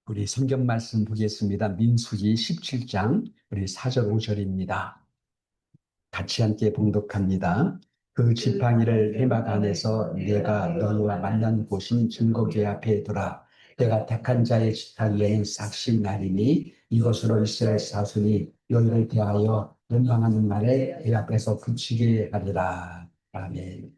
우리 성경 말씀 보겠습니다. 민수기 17장 우리 4절 5절입니다. 같이 함께 봉독합니다. 그 지팡이를 회막 안에서 내가 너희와 만난 곳인 증거궤 앞에 두라. 내가 택한 자의 지팡이에는 삭신 날이니 이것으로 이스라엘 사손이 너희를 대하여 원망하는 말에 그 앞에서 그치게 하리라. 아멘.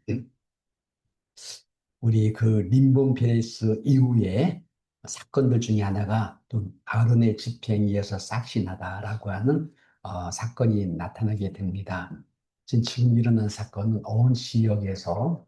우리 그 림본 페레스 이후에 사건들 중에 하나가 또 아론의 집행위에서 싹신하다라고 하는 사건이 나타나게 됩니다. 지금 일어난 사건은 온 지역에서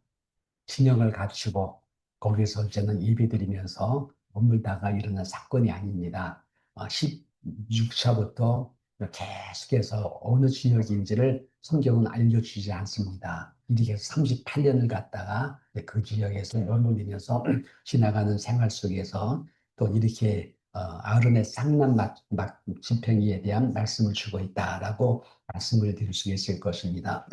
진영을 갖추고 거기서 이제는 예배드리면서 머물다가 일어난 사건이 아닙니다. 16차부터 계속해서 어느 지역인지를 성경은 알려주지 않습니다. 이렇게 해서 38년을 갔다가 그 지역에서 머물면서 지나가는 생활 속에서 또 이렇게 아론의 쌍난 집행위에 대한 말씀을 주고 있다라고 말씀을 드릴 수 있을 것입니다.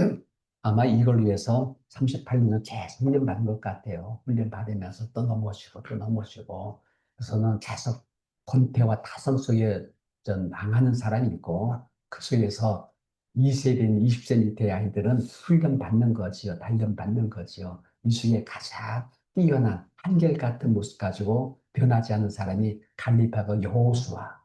아마 이걸 위해서 38년을 계속 훈련받은 것 같아요. 훈련받으면서 또 넘어지고 또 넘어지고. 그래서는 계속 권태와 타성 속에 망하는 사람이 있고, 그 속에서 2세대인 20세 밑의 아이들은 훈련받는 거지요. 단련받는 거지요. 이 중에 가장 뛰어난 한결같은 모습 가지고 변하지 않은 사람이 갈렙하고 여호수아.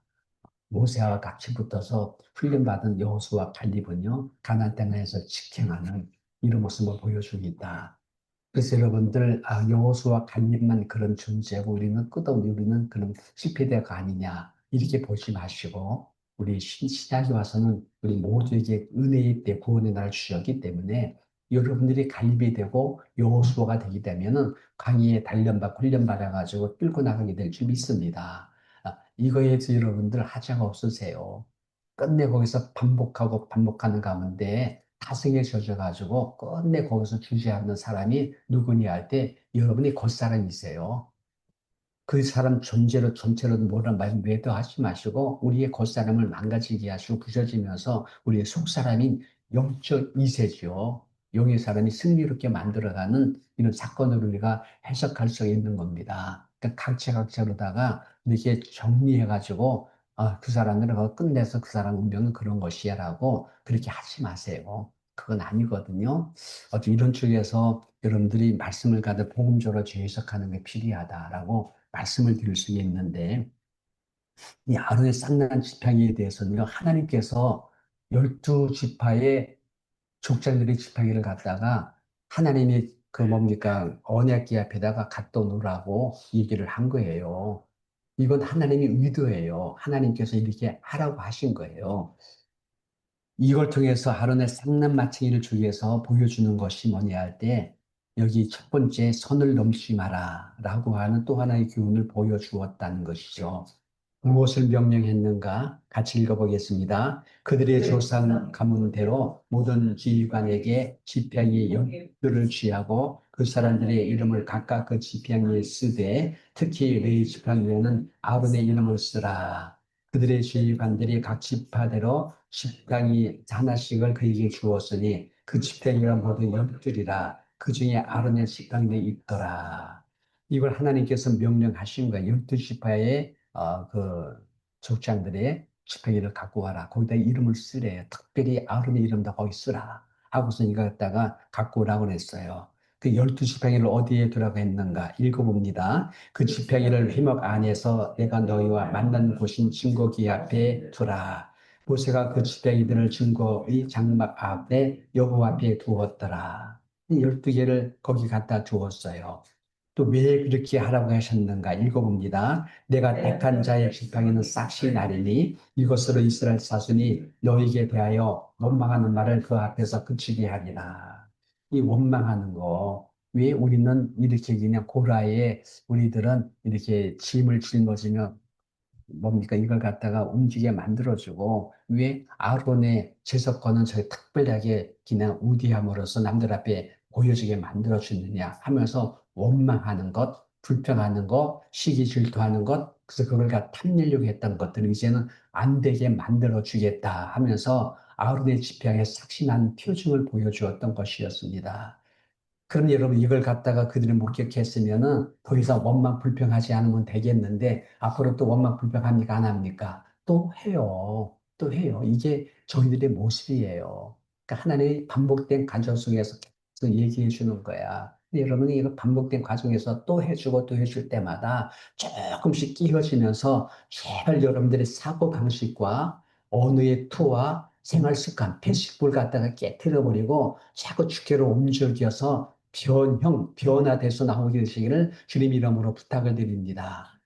모세와 같이 붙어서 훈련받은 여호수아 갈렙은요, 가나안 땅에서 직행하는 이런 모습을 보여주고 있다. 그래서 여러분들, 여호수아 갈렙만 그런 존재고 우리는 끝없이 우리는 그런 실패대가 아니냐 이렇게 보지 마시고, 우리 신약에 와서는 우리 모두에게 은혜의 때 구원의 날을 주셨기 때문에 여러분들이 갈렙이 되고 여호수아가 되게 되면은 강의에 단련받고 훈련받아 가지고 끌고 나가게 될 줄 믿습니다. 이거에 대해서 여러분들 하자가 없으세요. 끝내 거기서 반복하고 반복하는 가운데 타성에 젖어가지고 끝내 거기서 주저앉는 사람이 누구냐 할 때 여러분이 그 사람이세요. 그 사람 존재로 전체로도 뭐라 말 외도 하지 마시고 우리의 겉사람을 망가지게 하시고 부서지면서 우리의 속사람인 영적 이세죠. 영의 사람이 승리롭게 만들어가는 이런 사건을 우리가 해석할 수 있는 겁니다. 그러니까 각자로다가 이렇게 정리해가지고 그 사람들은 끝내서 그 사람 운명은 그런 것이야라고 그렇게 하지 마세요. 그건 아니거든요. 이런 쪽에서 여러분들이 말씀을 가득 복음적으로 재해석하는 게 필요하다라고 말씀을 드릴 수 있는데, 이 아론의 쌍난 지팡이에 대해서는요, 하나님께서 12지파의 족장들의 지팡이를 갖다가 하나님이 그 뭡니까 언약궤 앞에다가 갖다 놓으라고 얘기를 한 거예요. 이건 하나님의 의도예요. 하나님께서 이렇게 하라고 하신 거예요. 이걸 통해서 아론의 상남 마칭이를 주기 위해서 보여주는 것이 뭐냐 할 때, 여기 첫 번째 선을 넘지 마라 라고 하는 또 하나의 교훈을 보여주었다는 것이죠. 무엇을 명령했는가? 같이 읽어보겠습니다. 그들의 조상 가문대로 모든 지휘관에게 지팡이 열두를 쥐하고 그 사람들의 이름을 각각 그 지팡이에 쓰되 특히 레위 지팡이에는 아론의 이름을 쓰라. 그들의 지휘관들이 각 지파대로 지팡이 하나씩을 그에게 주었으니 그 지팡이가 모두 열둘이라. 그 중에 아론의 지팡이도 있더라. 이걸 하나님께서 명령하신 거예요. 12지파의 그 족장들의 지팡이를 갖고 와라. 거기다 이름을 쓰래요. 특별히 아론의 이름도 거기 쓰라. 하고서 이거 갖다가 갖고 오라고 했어요. 그 12지팡이를 어디에 두라고 했는가? 읽어봅니다. 그 지팡이를 회막 안에서 내가 너희와 만난 곳인 증거기 앞에 두라. 모세가 그 지팡이들을 증거의 장막 앞에 여호와 앞에 두었더라. 12개를 거기 갖다 두었어요. 또 왜 그렇게 하라고 하셨는가 읽어봅니다. 내가 택한 자의 지팡이는 싹시 나리니 이것으로 이스라엘 자손이 너에게 대하여 원망하는 말을 그 앞에서 그치게 하리라. 이 원망하는 거. 왜 우리는 이렇게 그냥 고라에 우리들은 이렇게 짐을 짊어지며 뭡니까? 이걸 갖다가 움직이게 만들어주고, 왜 아론의 제석권은 저희 특별하게 그냥 우디함으로써 남들 앞에 보여지게 만들어주느냐 하면서 원망하는 것, 불평하는 것, 시기 질투하는 것, 그래서 그걸 다 탐내려고 했던 것들을 이제는 안 되게 만들어주겠다 하면서 아론의 지팡이에 삭신한 표징을 보여주었던 것이었습니다. 그럼 여러분 이걸 갖다가 그들이 목격했으면은 더 이상 원망 불평하지 않으면 되겠는데 앞으로 또 원망 불평합니까 안 합니까? 또 해요. 또 해요. 이게 저희들의 모습이에요. 그러니까 하나님의 반복된 과정 속에서 계속 얘기해 주는 거야. 근데 여러분이 이거 반복된 과정에서 또 해주고 또 해줄 때마다 조금씩 끼워지면서 제발 여러분들의 사고 방식과 언어의 투와 생활 습관, 패식불 갖다가 깨트려 버리고 자꾸 주께로 움직여서 변화돼서 나오게 되시기를 주님 이름으로 부탁을 드립니다.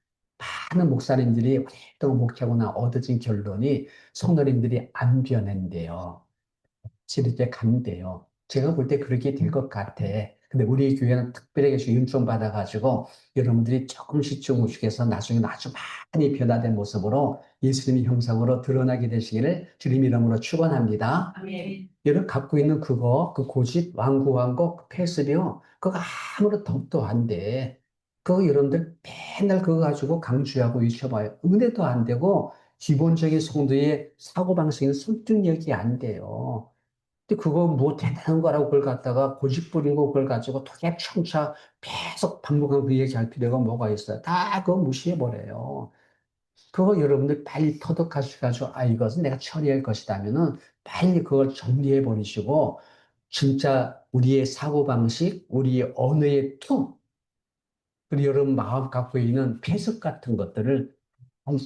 많은 목사님들이 오랫동안 목회하고 나 얻어진 결론이 성도님들이 안 변한대요. 이렇게 간대요. 제가 볼 때 그렇게 될 것 같아. 근데 우리 교회는 특별하게 윤총 받아가지고 여러분들이 조금씩 해서 나중에 아주 많이 변화된 모습으로 예수님의 형상으로 드러나게 되시기를 주님 이름으로 축원합니다. 아멘. 여러분 갖고 있는 그거, 그 고집, 완고한 거, 그 패습이요. 그거 아무런 덕도 안 돼. 그거 여러분들 맨날 그거 가지고 강조하고 외쳐봐요. 은혜도 안 되고 기본적인 성도의 사고방식은 설득력이 안 돼요. 근데 그거 뭐 대단한 거라고 그걸 갖다가 고집 부리고 그걸 가지고 토개청차 계속 반복하고 그 얘기할 필요가 뭐가 있어요. 다 그거 무시해버려요. 그거 여러분들 빨리 터득하셔가지고, 아, 이것은 내가 처리할 것이다면은 빨리 그걸 정리해버리시고, 진짜 우리의 사고방식, 우리의 언어의 통, 그리고 여러분 마음 갖고 있는 패습 같은 것들을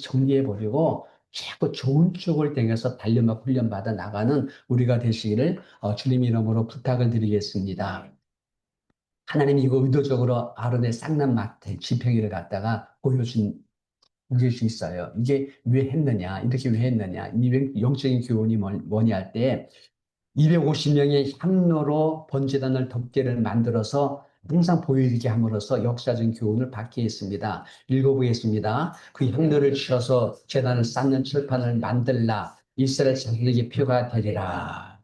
정리해버리고 자꾸 좋은 쪽을 향해서 단련받고 훈련받아 나가는 우리가 되시기를 주님 이름으로 부탁을 드리겠습니다. 하나님이 이거 의도적으로 아론의 쌍난마태 지팡이를 갖다가 보여줄 수 있어요. 이게 왜 했느냐, 이렇게 왜 했느냐, 이 영적인 교훈이 뭐냐 할 때, 250명의 향로로 번제단을 덮개를 만들어서 항상 보이게 함으로써 역사적인 교훈을 받게 했습니다. 읽어보겠습니다. 그 향로를 치어서 제단을 쌓는 철판을 만들라. 이스라엘 자손에게 표가 되리라.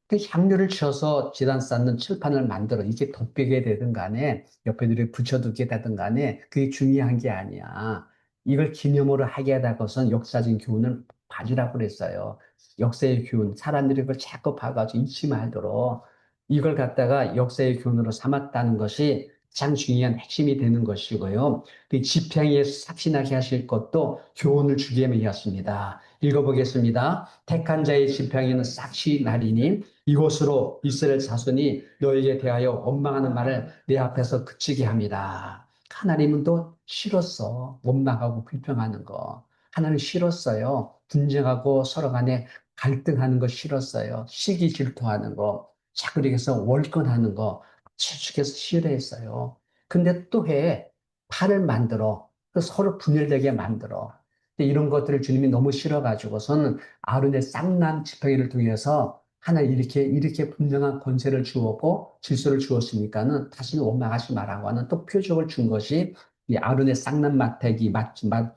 그 향료를 쳐서 제단 쌓는 칠판을 만들어 이게 덮개게 되든 간에 옆에들이 붙여두게 되든 간에 그게 중요한 게 아니야. 이걸 기념으로 하게 하다 것은 역사적인 교훈을 봐주라고 그랬어요. 역사의 교훈, 사람들이 그걸 자꾸 봐가지고 잊지 말도록 이걸 갖다가 역사의 교훈으로 삼았다는 것이 가장 중요한 핵심이 되는 것이고요. 그 지팡이에서 삭신하게 하실 것도 교훈을 주기 위하였습니다. 읽어보겠습니다. 택한 자의 지팡이는 싹시 나리니 이곳으로 이스라엘 자손이 너에게 대하여 원망하는 말을 내 앞에서 그치게 합니다. 하나님은 또 싫었어. 원망하고 불평하는 거. 하나님 싫었어요. 분쟁하고 서로 간에 갈등하는 거 싫었어요. 시기 질투하는 거. 자꾸 이렇게서 월권하는 거. 추측해서 싫어했어요. 근데 또 해. 판을 만들어. 서로 분열되게 만들어. 근데 이런 것들을 주님이 너무 싫어가지고서는 아론의 쌍난 지팡이를 통해서 하나 이렇게 분명한 권세를 주었고 질서를 주었으니까는 다시는 원망하지 말라고 하는 또 표적을 준 것이 이 아론의 쌍난 마태기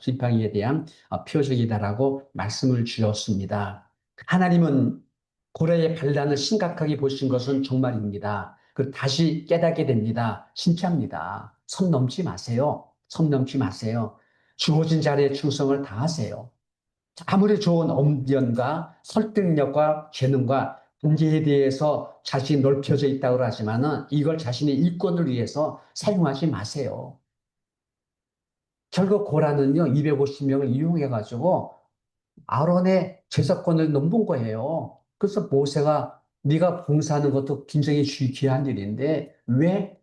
지팡이에 대한 표적이다라고 말씀을 주었습니다. 하나님은 고래의 반란을 심각하게 보신 것은 정말입니다. 그 다시 깨닫게 됩니다. 진짜입니다. 선 넘지 마세요. 선 넘지 마세요. 주어진 자리에 충성을 다하세요. 아무리 좋은 언변과 설득력과 재능과 분기에 대해서 자신이 넓혀져 있다고 하지만은 이걸 자신의 일권을 위해서 사용하지 마세요. 결국 고라는요, 250명을 이용해가지고 아론의 제사권을 넘본 거예요. 그래서 모세가 네가 봉사하는 것도 굉장히 귀한 일인데 왜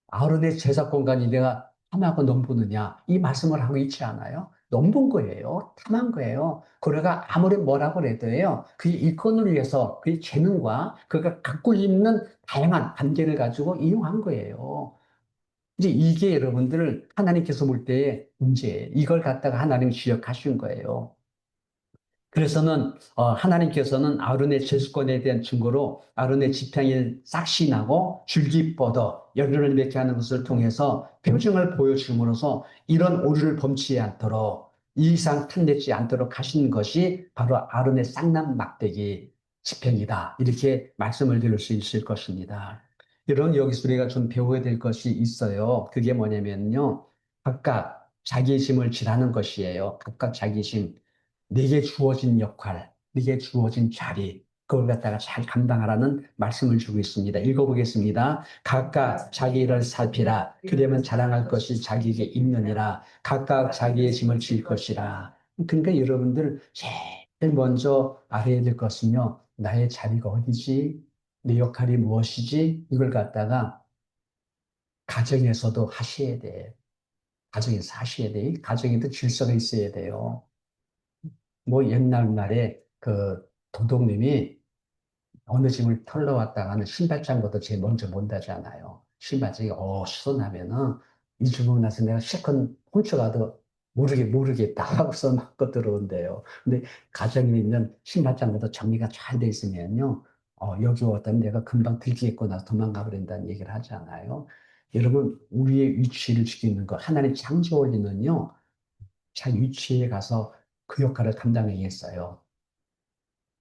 아론의 제사권까지 내가 탐하고 넘보느냐 이 말씀을 하고 있지 않아요? 넘본 거예요. 탐한 거예요. 그래가 아무리 뭐라고 해도요. 그의 일꾼을 위해서 그의 재능과 그가 갖고 있는 다양한 관계를 가지고 이용한 거예요. 이제 이게 여러분들 하나님께서 볼 때의 문제예요. 이걸 갖다가 하나님이 지적하신 거예요. 그래서는 하나님께서는 아론의 제수권에 대한 증거로 아론의 지팡이를 싹시 나고 줄기 뻗어 열매를 맺게 하는 것을 통해서 표징을 보여줌으로써 이런 오류를 범치 않도록 이 이상 탐내지 않도록 하신 것이 바로 아론의 쌍난 막대기 지팡이다. 이렇게 말씀을 드릴 수 있을 것입니다. 이런 여기서 우리가 좀 배워야 될 것이 있어요. 그게 뭐냐면요. 각각 자기심을 지라는 것이에요. 각각 자기심. 내게 주어진 역할, 내게 주어진 자리, 그걸 갖다가 잘 감당하라는 말씀을 주고 있습니다. 읽어보겠습니다. 각각 자기 일을 살피라. 그러면 자랑할 것이 자기에게 있느니라. 각각 자기의 짐을 질 것이라. 그러니까 여러분들 제일 먼저 알아야 될 것은요. 나의 자리가 어디지? 내 역할이 무엇이지? 이걸 갖다가 가정에서도 하셔야 돼. 가정에서 하셔야 돼. 가정에도 질서가 있어야 돼요. 뭐 옛날에 그 도둑님이 어느 집을 털러 왔다가는 신발장부터 제일 먼저 본다잖아요. 신발장이 수선하면은 이 주고 나서 내가 실컷 훔쳐가도 모르겠다 하고서 막고 들어온대요. 근데 가정에 있는 신발장부터 정리가 잘 돼 있으면요. 여기 왔다면 내가 금방 들키겠구나 도망가 버린다는 얘기를 하잖아요. 여러분, 우리의 위치를 지키는 것, 하나님 창조원리는요, 자기 위치에 가서 그 역할을 감당하겠어요.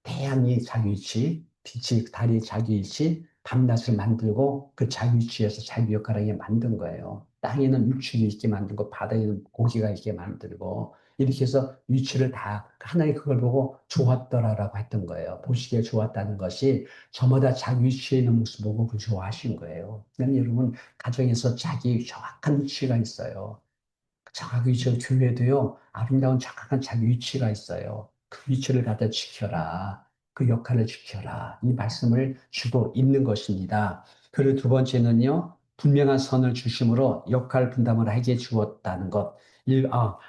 태양이 자기 위치, 빛이 달이 자기 위치, 밤낮을 만들고 그 자기 위치에서 자기 역할을 하게 만든 거예요. 땅에는 육축이 있게 만들고 바다에는 고기가 있게 만들고 이렇게 해서 위치를 다 하나님 그걸 보고 좋았더라라고 했던 거예요. 보시기에 좋았다는 것이 저마다 자기 위치에 있는 모습 보고 그 좋아하신 거예요. 그러니 여러분 가정에서 자기 정확한 위치가 있어요. 자기 위치가 교회도요, 아름다운 정확한 자기 위치가 있어요. 그 위치를 갖다 지켜라. 그 역할을 지켜라. 이 말씀을 주고 있는 것입니다. 그리고 두 번째는요, 분명한 선을 주심으로 역할 분담을 하게 주었다는 것.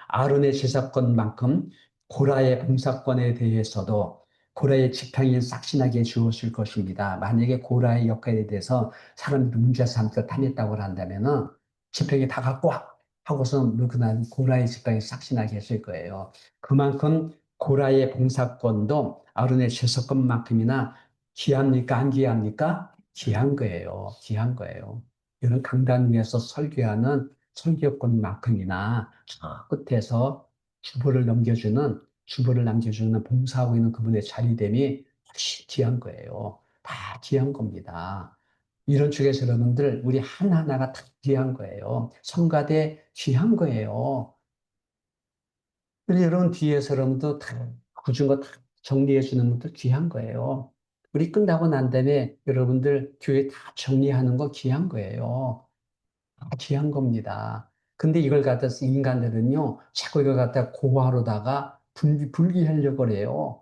아론의 제사권만큼 고라의 봉사권에 대해서도 고라의 지팡이를 싹신하게 주었을 것입니다. 만약에 고라의 역할에 대해서 사람들이 문제 삼고 탐했다고 한다면은 지팡이 다 갖고 와. 하고서 그날 고라의 직방에 싹신하게 했을 거예요. 그만큼 고라의 봉사권도 아론의 제사권만큼이나 귀합니까? 안 귀합니까? 귀한 거예요. 귀한 거예요. 이런 강단 위에서 설교하는 설교권만큼이나 저 끝에서 주보를 남겨주는 봉사하고 있는 그분의 자리됨이 훨씬 귀한 거예요. 다 귀한 겁니다. 이런 쪽에서 여러분들 우리 하나하나가 다 귀한 거예요. 성가대 귀한 거예요. 그래서 여러분 뒤에서 여러분도 다 굳은 거 다 정리해 주는 분들 귀한 거예요. 우리 끝나고 난 다음에 여러분들 교회 다 정리하는 거 귀한 거예요. 다 귀한 겁니다. 근데 이걸 갖다서 인간들은요, 자꾸 이걸 갖다 고하로다가 분리하려고 그래요.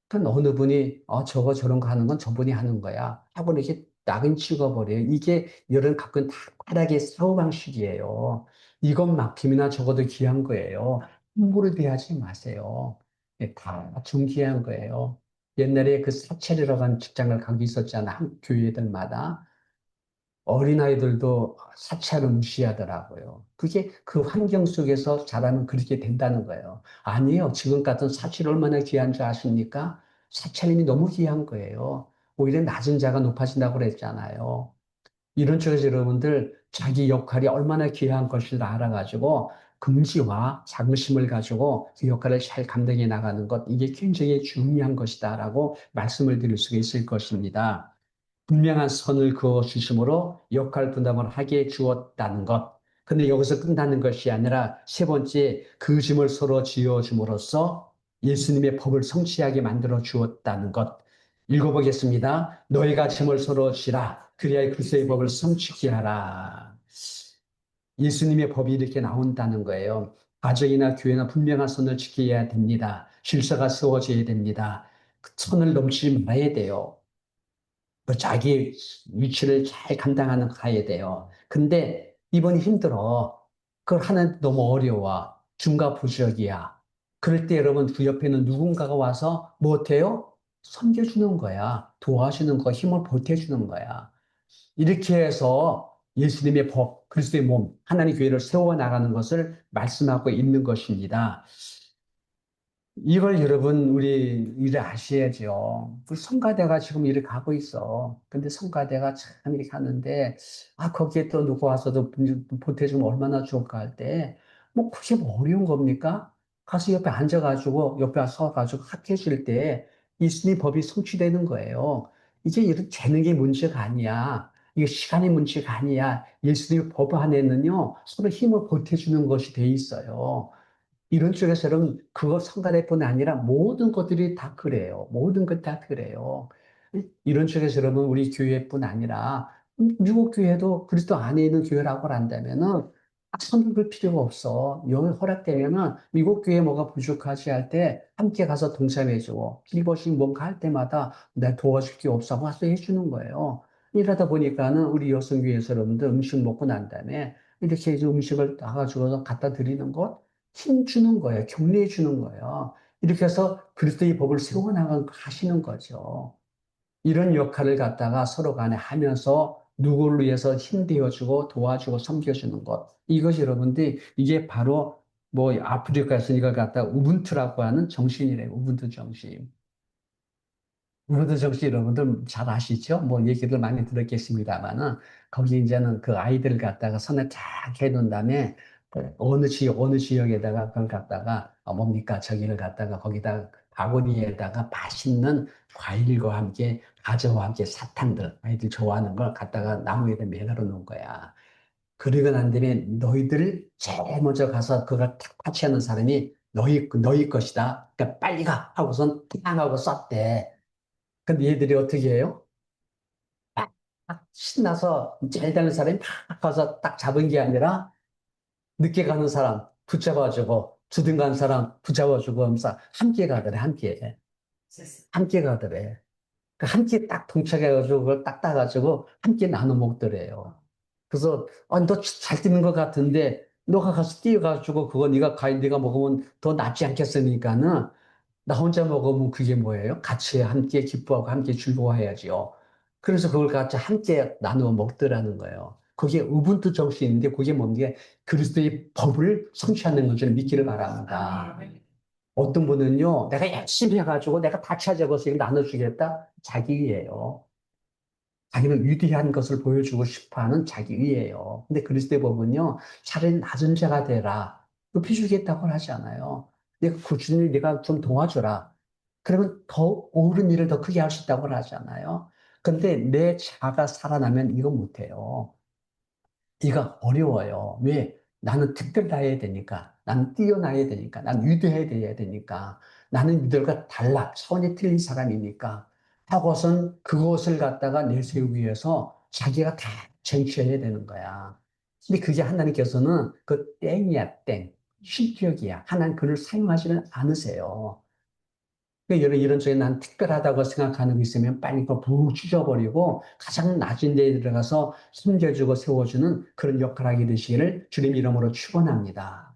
그러니까 어느 분이 저거 저런 거 하는 건 저분이 하는 거야 하고 이렇게 낙인 찍어버려요. 이게 여러분 갖고 다 타락의 사고방식이에요. 이것만큼이나 적어도 귀한 거예요. 함부로 대하지 마세요. 예, 다 존귀한 거예요. 옛날에 그 사찰이라고 하는 직장을 가고 있었잖아. 한 교회들마다. 어린아이들도 사찰을 무시하더라고요. 그게 그 환경 속에서 자라면 그렇게 된다는 거예요. 아니에요. 지금 같은 사찰이 얼마나 귀한 줄 아십니까? 사찰님이 너무 귀한 거예요. 오히려 낮은 자가 높아진다고 그랬잖아요. 이런 쪽에서 여러분들 자기 역할이 얼마나 귀한 것을 알아가지고 긍지와 자긍심을 가지고 그 역할을 잘 감당해 나가는 것, 이게 굉장히 중요한 것이다라고 말씀을 드릴 수가 있을 것입니다. 분명한 선을 그어 주심으로 역할 분담을 하게 주었다는 것. 근데 여기서 끝나는 것이 아니라 세 번째 그 짐을 서로 지어 줌으로써 예수님의 법을 성취하게 만들어 주었다는 것. 읽어보겠습니다. 너희가 짐을 서로 지라. 그리하여 그리스도의 법을 성취케 하라. 예수님의 법이 이렇게 나온다는 거예요. 가정이나 교회나 분명한 선을 지켜야 됩니다. 질서가 세워져야 됩니다. 그 선을 넘치지 말아야 돼요. 그 자기 위치를 잘 감당하는 가야 돼요. 근데 이번이 힘들어. 그걸 하는 너무 어려워. 중과부적이야. 그럴 때 여러분 그 옆에는 누군가가 와서 뭐 어때요? 섬겨주는 거야. 도와주는 거, 힘을 보태주는 거야. 이렇게 해서 예수님의 법, 그리스도의 몸, 하나님 교회를 세워나가는 것을 말씀하고 있는 것입니다. 이걸 여러분 우리 일을 아셔야죠. 그 성가대가 지금 이렇게 가고 있어. 근데 성가대가 참 이렇게 하는데 거기에 또 누구 와서도 보태주면 얼마나 좋을까 할 때 뭐 그게 뭐 어려운 겁니까? 가서 옆에 앉아가지고 옆에 서가지고 학해 줄 때 예수님 법이 성취되는 거예요. 이게 이런 재능의 문제가 아니야. 이게 시간의 문제가 아니야. 예수님 법 안에는요 서로 힘을 보태주는 것이 돼 있어요. 이런 쪽에서는 그거 성가대뿐 아니라 모든 것들이 다 그래요. 모든 것 다 그래요. 이런 쪽에서 여러분 우리 교회뿐 아니라 미국 교회도 그리스도 안에 있는 교회라고 한다면은 손을 볼 필요가 없어. 여기 허락되면은 미국 교회 뭐가 부족하지 할 때 함께 가서 동참해주고 빌버식 뭔가 할 때마다 내가 도와줄 게 없어 하고 와서 해주는 거예요. 이러다 보니까는 우리 여성교회에서 여러분들 음식 먹고 난 다음에 이렇게 이제 음식을 나가지고 갖다 드리는 것 힘 주는 거예요. 격려해 주는 거예요. 이렇게 해서 그리스도의 법을 세워나가 하시는 거죠. 이런 역할을 갖다가 서로 간에 하면서 누구를 위해서 힘되어주고 도와주고 섬겨주는 것. 이것이 여러분들 이게 바로 뭐 아프리카에서 이걸 갖다 우분투라고 하는 정신이래요. 우분투 정신. 우분투 정신 여러분들 잘 아시죠? 뭐 얘기를 많이 들었겠습니다만은 거기 이제는 그 아이들 갖다가 선을 쫙 해놓은 다음에 어느 지역에다가 그걸 갖다가 뭡니까? 저기를 갖다가 거기다 바구니에다가 맛있는 과일과 함께 과자와 함께 사탕들 아이들 좋아하는 걸 갖다가 나무에다 매달아 놓은 거야. 그러고 난 다음에 너희들 제일 먼저 가서 그걸 탁 파치하는 사람이 너희 것이다. 그러니까 빨리 가 하고선 탕 하고 쐈대. 근데 얘들이 어떻게 해요? 딱 신나서 제일 되는 사람이 팍 가서 딱 잡은 게 아니라 늦게 가는 사람 붙잡아주고 주등 가는 사람 붙잡아주고 하면서 함께 가더래, 함께. 함께 가더래. 그 함께 딱 동착해가지고 그걸 딱 따가지고 함께 나눠 먹더래요. 그래서 너 잘 뛰는 것 같은데 너가 가서 뛰어가지고 그거 네가 먹으면 더 낫지 않겠습니까는 나 혼자 먹으면 그게 뭐예요? 같이 함께 기뻐하고 함께 즐거워해야지요. 그래서 그걸 같이 함께 나누어 먹더라는 거예요. 그게 우분투 정신인데 그게 뭔가 그리스도의 법을 성취하는 것을 믿기를 바랍니다. 어떤 분은요, 내가 열심히 해가지고 내가 다 찾아가서 이걸 나눠주겠다? 자기예요. 자기는 위대한 것을 보여주고 싶어 하는 자기의예요. 근데 그리스도의 법은요, 차라리 낮은 자가 되라. 높여주겠다고 하잖아요. 내가 구주님 네가 좀 도와줘라. 그러면 더 옳은 일을 더 크게 할 수 있다고 하잖아요. 근데 내 자가 살아나면 이거 못해요. 이거 어려워요. 왜? 나는 특별해야 되니까. 나는 뛰어나야 되니까. 나는 위대해야 되니까. 나는 이들과 달라. 차원이 틀린 사람이니까. 하고선 그것을 갖다가 내세우기 위해서 자기가 다 쟁취해야 되는 거야. 근데 그게 하나님께서는 그 땡이야, 땡. 실격이야. 하나님 그를 사용하지는 않으세요. 그러니까 이런 쪽에 난 특별하다고 생각하는 게 있으면 빨리 그거 푹 찢어버리고 가장 낮은 데에 들어가서 숨겨주고 세워주는 그런 역할을 하게 되시기를 주님 이름으로 축원합니다.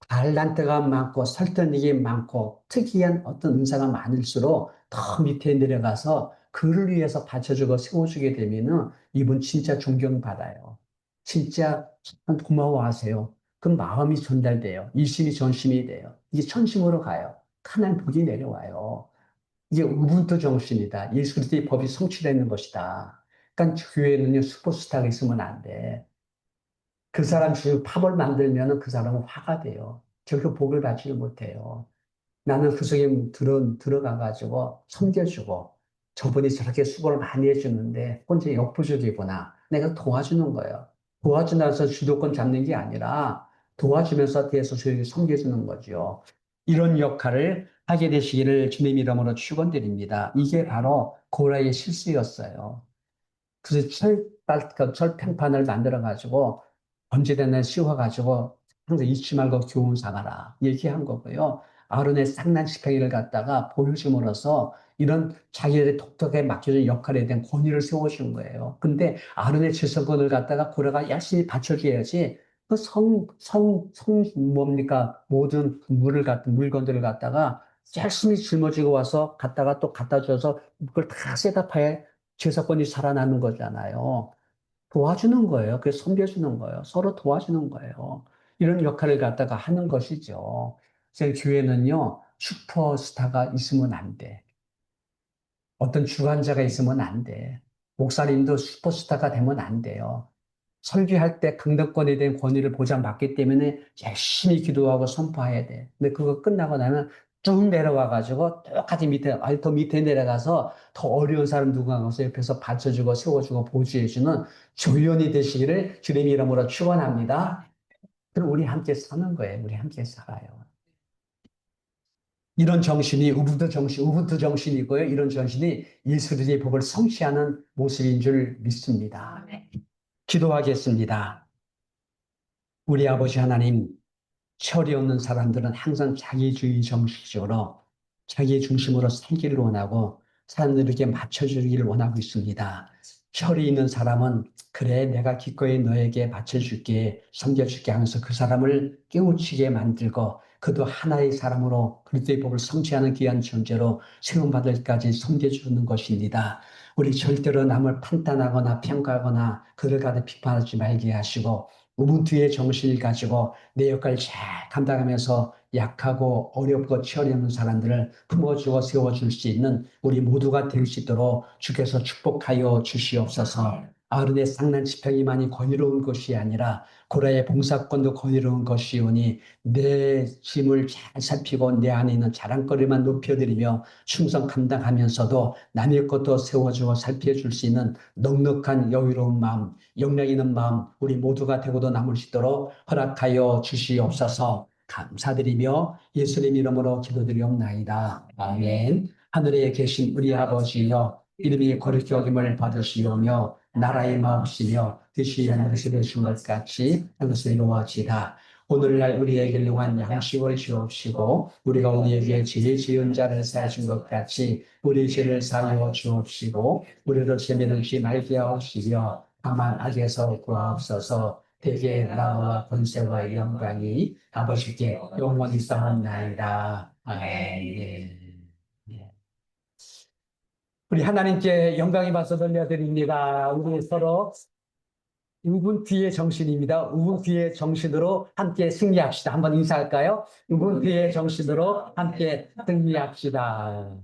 달란트가 많고 설득력이 많고 특이한 어떤 은사가 많을수록 더 밑에 내려가서 그를 위해서 받쳐주고 세워주게 되면은 이분 진짜 존경받아요. 진짜 참 고마워하세요. 그 마음이 전달돼요. 일심이 전심이 돼요. 이게 천심으로 가요. 하나님 복이 내려와요. 이게 우분투 정신이다. 예수 그리스도의 법이 성취되는 것이다. 그러니까 교회는요, 슈퍼스타가 있으면 안 돼. 그 사람 주요 팝을 만들면 그 사람은 화가 돼요. 결국 복을 받지 못해요. 나는 그 속에 들어가가지고 섬겨주고 저분이 저렇게 수고를 많이 해주는데 혼자 역부족이구나. 내가 도와주는 거예요. 도와준다고 해서 주도권 잡는 게 아니라 도와주면서 뒤에서 저에게 섬겨주는 거죠. 이런 역할을 하게 되시기를 주님 이름으로 축원드립니다. 이게 바로 고라의 실수였어요. 그래서 철판을 만들어가지고 번제단을 씌워가지고 항상 잊지 말고 교훈 삼아라 얘기한 거고요. 아론의 쌍난 지팡이를 갖다가 보여줌으로써 이런 자기들의 독특하게 맡겨진 역할에 대한 권위를 세워준 거예요. 근데 아론의 제사권을 갖다가 고라가 열심히 받쳐줘야지 뭡니까? 모든 물건들을 갖다가 열심히 짊어지고 와서 갖다가 또 갖다 줘서 그걸 다 셋업해야 제사권이 살아나는 거잖아요. 도와주는 거예요. 그래서 섬겨주는 거예요. 서로 도와주는 거예요. 이런 역할을 갖다가 하는 것이죠. 그래서 교회는요, 슈퍼스타가 있으면 안 돼. 어떤 주관자가 있으면 안 돼. 목사님도 슈퍼스타가 되면 안 돼요. 설교할 때 강덕권에 대한 권위를 보장받기 때문에 열심히 기도하고 선포해야 돼. 근데 그거 끝나고 나면 쭉 내려와가지고 똑같이 아니 더 밑에 내려가서 더 어려운 사람 누가 가서 옆에서 받쳐주고 세워주고 보조해주는 조연이 되시기를 주님 이름으로 축원합니다. 그럼 우리 함께 사는 거예요. 우리 함께 살아요. 이런 정신이 우분투 정신이고요. 이런 정신이 예수의 법을 성취하는 모습인 줄 믿습니다. 기도하겠습니다. 우리 아버지 하나님, 철이 없는 사람들은 항상 자기주의 정신적으로 자기 중심으로 살기를 원하고 사람들에게 맞춰주기를 원하고 있습니다. 철이 있는 사람은 그래 내가 기꺼이 너에게 맞춰줄게 섬겨줄게 하면서 그 사람을 깨우치게 만들고 그도 하나의 사람으로 그리스도의 법을 성취하는 귀한 존재로 세움받을 때까지 섬겨주는 것입니다. 우리 절대로 남을 판단하거나 평가하거나 그를 가득 비판하지 말게 하시고 우분투의 정신을 가지고 내 역할을 잘 감당하면서 약하고 어렵고 처리 없는 사람들을 품어주고 세워줄 수 있는 우리 모두가 될 수 있도록 주께서 축복하여 주시옵소서. 아른의 상난 지팡이만이 권위로운 것이 아니라 고라의 봉사권도 권위로운 것이오니 내 짐을 잘 살피고 내 안에 있는 자랑거리만 높여드리며 충성 감당하면서도 남의 것도 세워주고 살펴줄 수 있는 넉넉한 여유로운 마음, 영력 있는 마음 우리 모두가 되고도 남을 수 있도록 허락하여 주시옵소서. 감사드리며 예수님 이름으로 기도드리옵나이다. 아멘. 하늘에 계신 우리 아버지여 이름이 거룩히 여김을 받으시오며 나라의 마옵시며 뜻이 하늘에서 되신 것 같이 하늘에서 이루어지다. 오늘날 우리에게 일용할 양식을 주옵시고 우리가 우리에게 죄 지은 자를 사하신 것 같이 우리 죄를 사하여 주옵시고 우리를 재미들지 말게 하옵시며 다만 악에서 구하옵소서. 대개 나라와 권세와 영광이 아버지께 영원히 쌓았나이다. 아멘. 우리 하나님께 영광이 받서 돌려드립니다. 우리 서로 우분투의 정신입니다. 우분투의 정신으로 함께 승리합시다. 한번 인사할까요? 우분투의 정신으로 함께 승리합시다.